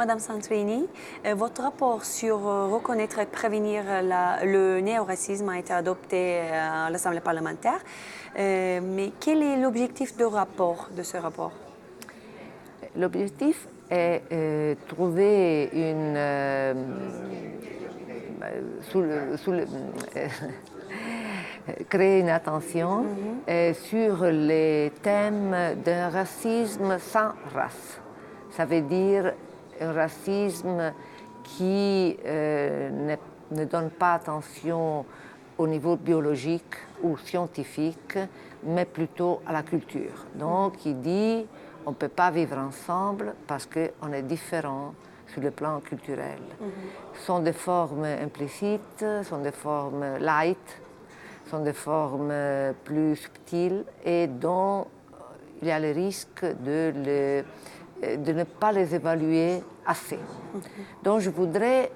Madame Santrini, votre rapport sur reconnaître et prévenir le néo-racisme a été adopté à l'Assemblée parlementaire. Mais quel est l'objectif de ce rapport? L'objectif est trouver une créer une attention sur les thèmes d'un racisme sans race. Ça veut dire un racisme qui ne donne pas attention au niveau biologique ou scientifique, mais plutôt à la culture. Donc, il dit on ne peut pas vivre ensemble parce qu'on est différents sur le plan culturel. Ce sont des formes implicites, sont des formes light, sont des formes plus subtiles et dont il y a le risque de ne pas les évaluer assez. Donc je voudrais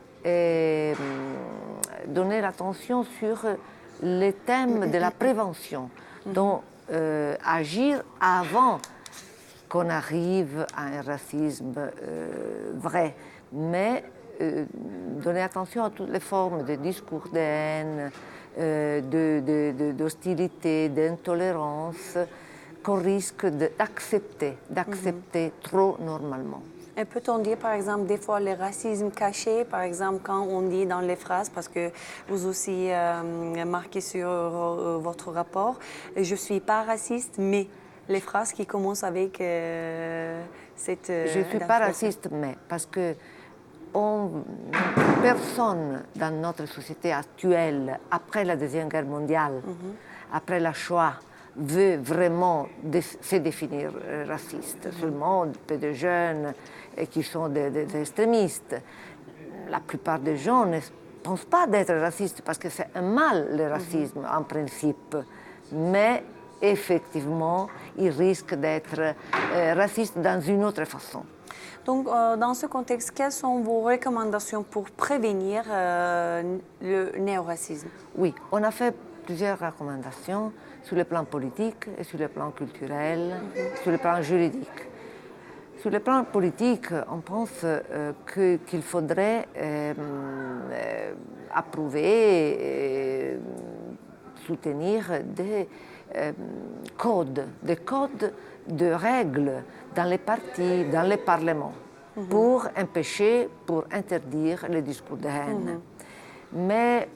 donner l'attention sur les thèmes de la prévention, donc agir avant qu'on arrive à un racisme vrai, mais donner attention à toutes les formes de discours de haine, d'hostilité, d'intolérance qu'on risque d'accepter trop normalement. Et peut-on dire, par exemple, des fois, le racisme caché, par exemple, quand on dit dans les phrases, parce que vous aussi marquez sur votre rapport, je ne suis pas raciste, mais les phrases qui commencent avec cette... Je ne suis pas raciste, mais parce que personne dans notre société actuelle, après la Deuxième Guerre mondiale, après la Shoah, veut vraiment se définir raciste. Seulement peu de jeunes qui sont des extrémistes. La plupart des gens ne pensent pas d'être racistes parce que c'est un mal, le racisme, en principe. Mais effectivement, ils risquent d'être racistes dans une autre façon. Donc, dans ce contexte, quelles sont vos recommandations pour prévenir le néo-racisme? Oui, on a fait plusieurs recommandations sur le plan politique, et sur le plan culturel, sur le plan juridique. Sur le plan politique, on pense qu'il faudrait approuver et soutenir des codes de règles dans les partis, dans les parlements, pour empêcher, pour interdire les discours de haine. Mais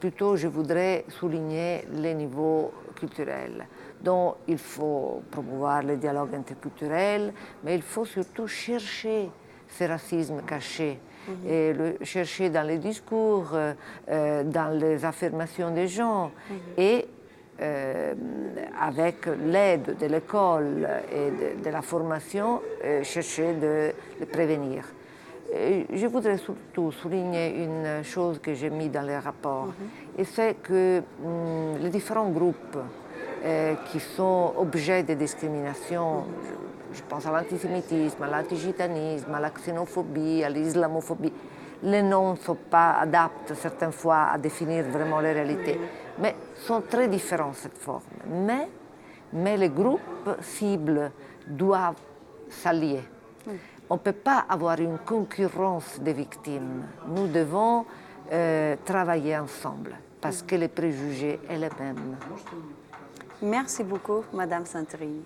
plutôt, je voudrais souligner les niveaux culturels. Donc, il faut promouvoir le dialogue interculturel, mais il faut surtout chercher ce racisme caché et le chercher dans les discours, dans les affirmations des gens et avec l'aide de l'école et de la formation, chercher de le prévenir. Je voudrais surtout souligner une chose que j'ai mise dans les rapports, et c'est que les différents groupes qui sont objets de discrimination, je pense à l'antisémitisme, à l'antigitanisme, à la xénophobie, à l'islamophobie, les noms ne sont pas adaptés certaines fois à définir vraiment les réalités, mais sont très différents cette forme. Mais les groupes cibles doivent s'allier. On ne peut pas avoir une concurrence des victimes. Nous devons travailler ensemble parce que les préjugés sont les mêmes. Merci beaucoup, Madame Santrini.